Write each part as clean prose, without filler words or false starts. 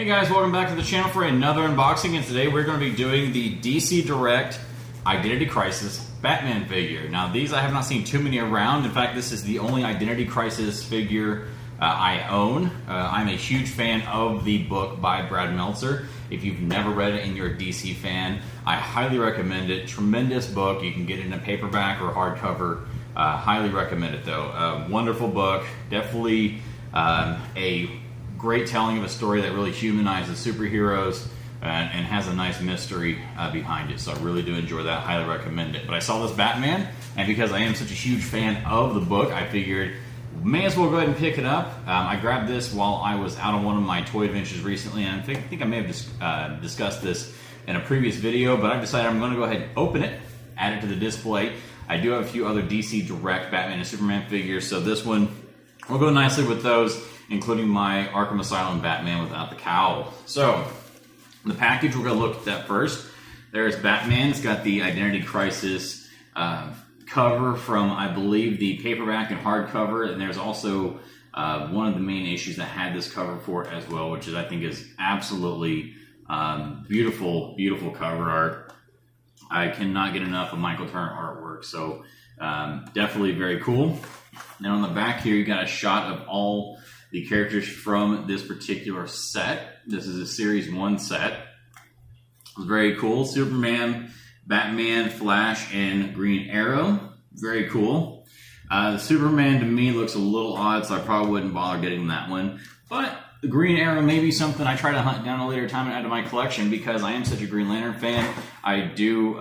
Hey guys, welcome back to the channel for another unboxing, and today we're going to be doing the DC Direct Identity Crisis Batman figure. Now these I have not seen too many around. In fact, this is the only Identity Crisis figure I own. I'm a huge fan of the book by Brad Meltzer. If you've never read it and you're a DC fan, I highly recommend it. Tremendous book. You can get it in a paperback or hardcover. Highly recommend it though. Wonderful book. Definitely a great telling of a story that really humanizes superheroes and has a nice mystery behind it. So I really do enjoy that. Highly recommend it. But I saw this Batman, and because I am such a huge fan of the book, I figured may as well go ahead and pick it up. I grabbed this while I was out on one of my toy adventures recently, and I think I may have discussed this in a previous video, but I've decided I'm going to go ahead and open it, add it to the display. I do have a few other DC Direct Batman and Superman figures, so this one will go nicely with those, including my Arkham Asylum Batman without the cowl. So, the package we're going to look at that first. There's Batman. It's got the Identity Crisis cover from, I believe, the paperback and hardcover, and there's also one of the main issues that had this cover for it as well, which is, I think, is absolutely beautiful, beautiful cover art. I cannot get enough of Michael Turner artwork, so definitely very cool. Now on the back here, you got a shot of all the characters from this particular set. This is a Series 1 set. It's very cool. Superman, Batman, Flash, and Green Arrow. Very cool. The Superman to me looks a little odd, so I probably wouldn't bother getting that one. But the Green Arrow may be something I try to hunt down a later time and add to my collection because I am such a Green Lantern fan. I do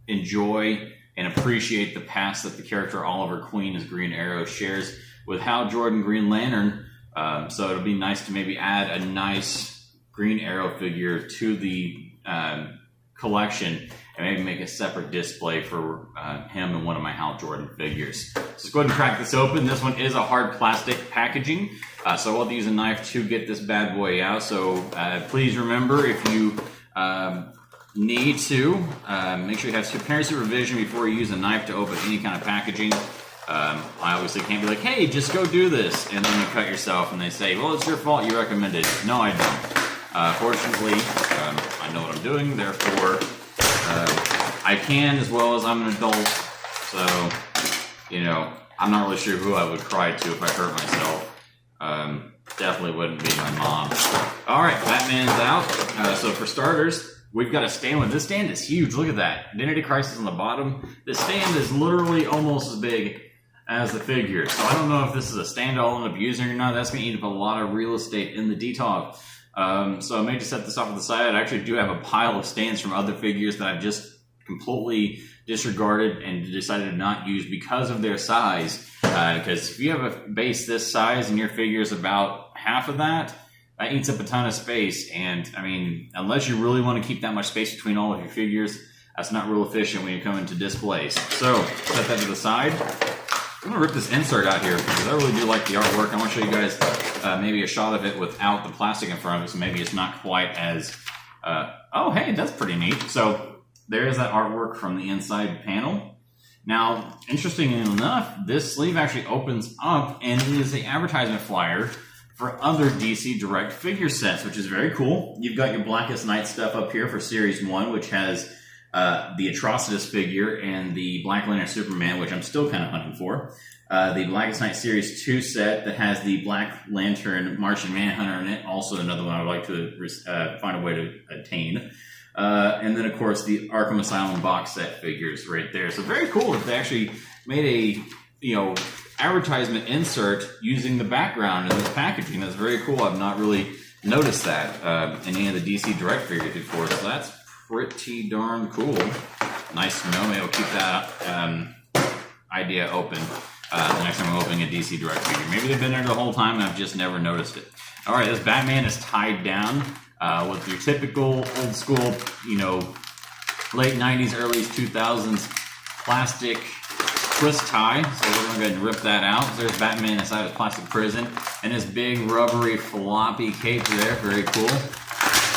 enjoy and appreciate the past that the character Oliver Queen as Green Arrow shares with Hal Jordan Green Lantern. So it'll be nice to maybe add a nice Green Arrow figure to the collection and maybe make a separate display for him and one of my Hal Jordan figures. So let's go ahead and crack this open. This one is a hard plastic packaging, so I'll have to use a knife to get this bad boy out. So please remember, if you need to, make sure you have parent supervision before you use a knife to open any kind of packaging. I obviously can't be like, hey, just go do this, and then you cut yourself, and they say, well, it's your fault, you recommended it. No, I don't. Fortunately, I know what I'm doing, therefore, I can, as well as I'm an adult, so, you know, I'm not really sure who I would cry to if I hurt myself. Definitely wouldn't be my mom. All right, Batman's out. So for starters, we've got a stand with this stand is huge. Look at that. Identity Crisis on the bottom. The stand is literally almost as big as the figure. So I don't know if this is a stand I'll end up using or not. That's going to eat up a lot of real estate in the DTOG. So I may just set this off to the side. I actually do have a pile of stands from other figures that I've just completely disregarded and decided to not use because of their size. Because if you have a base this size and your figure is about half of that, that eats up a ton of space, and I mean, unless you really want to keep that much space between all of your figures, that's not real efficient when you come into displays. So, set that to the side. I'm going to rip this insert out here because I really do like the artwork. I want to show you guys maybe a shot of it without the plastic in front of it, so maybe it's not quite as... oh, hey, that's pretty neat. So, there's that artwork from the inside panel. Now, interestingly enough, this sleeve actually opens up, and it is an advertisement flyer for other DC Direct figure sets, which is very cool. You've got your Blackest Night stuff up here for Series 1, which has the Atrocitus figure and the Black Lantern Superman, which I'm still kind of hunting for. The Blackest Night Series 2 set that has the Black Lantern Martian Manhunter in it, also another one I would like to find a way to attain. And then, of course, the Arkham Asylum box set figures right there. So very cool that they actually made a, you know, advertisement insert using the background in this packaging. That's very cool. I've not really noticed that in any of the DC Direct figures before, so that's pretty darn cool. Nice to know. Maybe I'll keep that idea open the next time I'm opening a DC Direct figure. Maybe they've been there the whole time and I've just never noticed it. All right, this Batman is tied down with your typical old school, you know, late 90s, early 2000s plastic twist tie. So we're going to go ahead and rip that out. So there's Batman inside his plastic prison and his big rubbery floppy cape there. Very cool.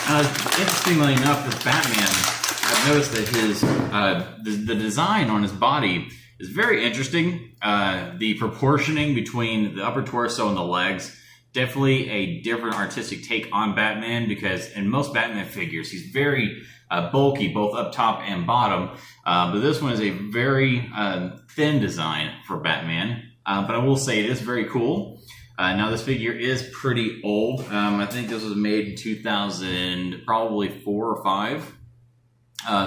Interestingly enough, this Batman, I've noticed that his the design on his body is very interesting. The proportioning between the upper torso and the legs definitely a different artistic take on Batman, because in most Batman figures, he's very bulky, both up top and bottom. But this one is a very thin design for Batman. But I will say it is very cool. Now this figure is pretty old. I think this was made in 2000, probably 4 or 5.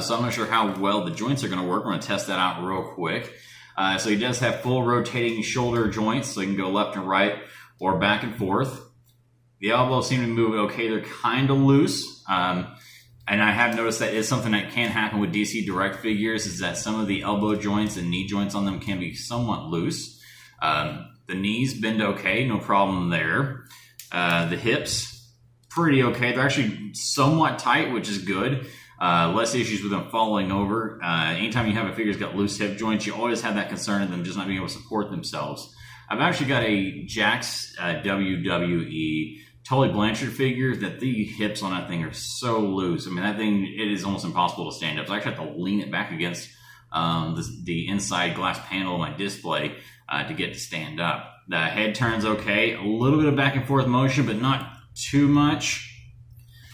So I'm not sure how well the joints are going to work. We're going to test that out real quick. So he does have full rotating shoulder joints, so he can go left and right or back and forth. The elbows seem to move okay. They're kind of loose. And I have noticed that is something that can happen with DC Direct figures, is that some of the elbow joints and knee joints on them can be somewhat loose. The knees bend okay, no problem there. The hips, pretty okay. They're actually somewhat tight, which is good. Less issues with them falling over. Anytime you have a figure that's got loose hip joints, you always have that concern of them just not being able to support themselves. I've actually got a Jakks WWE Tully Blanchard figure that the hips on that thing are so loose. I mean, that thing, it is almost impossible to stand up. So I actually have to lean it back against the inside glass panel of my display to get to stand up. The head turns okay. A little bit of back and forth motion, but not too much.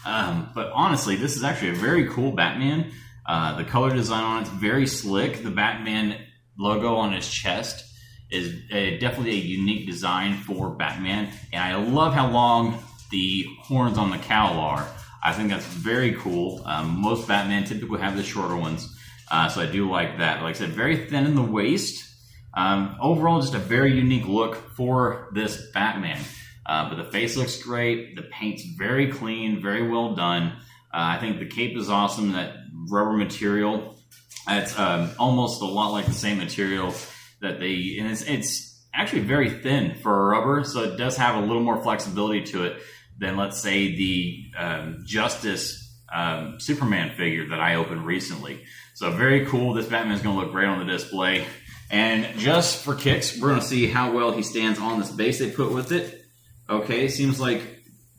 But honestly, this is actually a very cool Batman. The color design on it's very slick. The Batman logo on his chest is definitely a unique design for Batman. And I love how long the horns on the cowl are. I think that's very cool. Most Batman typically have the shorter ones. So I do like that. Like I said, very thin in the waist. Overall, just a very unique look for this Batman. But the face looks great. The paint's very clean, very well done. I think the cape is awesome. That rubber material, it's almost a lot like the same material that and it's actually very thin for a rubber, so it does have a little more flexibility to it than, let's say, the Justice Superman figure that I opened recently. So very cool. This Batman is going to look great on the display. And just for kicks, we're going to see how well he stands on this base they put with it. Okay, seems like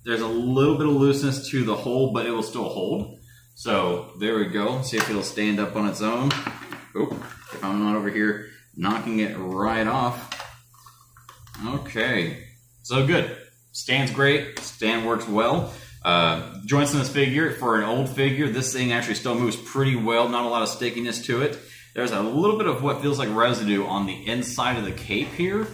there's a little bit of looseness to the hole, but it will still hold. So there we go. See if it'll stand up on its own. Oh, if I'm not over here knocking it right off. Okay, so good. Stands great. Stand works well. Joints in this figure, for an old figure, this thing actually still moves pretty well. Not a lot of stickiness to it. There's a little bit of what feels like residue on the inside of the cape here.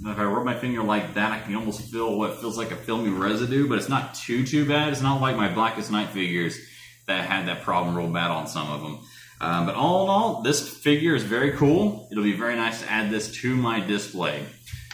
If I rub my finger like that, I can almost feel what feels like a filmy residue, but it's not too bad. It's not like my Blackest Night figures that had that problem real bad on some of them. But all in all, this figure is very cool. It'll be very nice to add this to my display.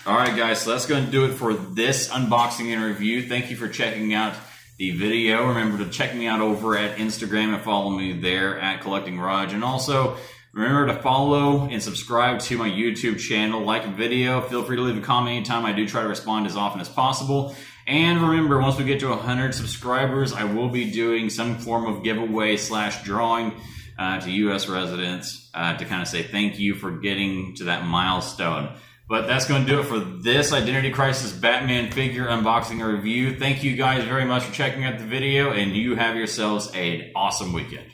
All right, guys, so that's going to do it for this unboxing and review. Thank you for checking out the video. Remember to check me out over at Instagram and follow me there at Collecting Raj. And also, remember to follow and subscribe to my YouTube channel. Like a video. Feel free to leave a comment anytime. I do try to respond as often as possible. And remember, once we get to 100 subscribers, I will be doing some form of giveaway / drawing to U.S. residents to kind of say thank you for getting to that milestone. But that's going to do it for this Identity Crisis Batman figure unboxing and review. Thank you guys very much for checking out the video, and you have yourselves an awesome weekend.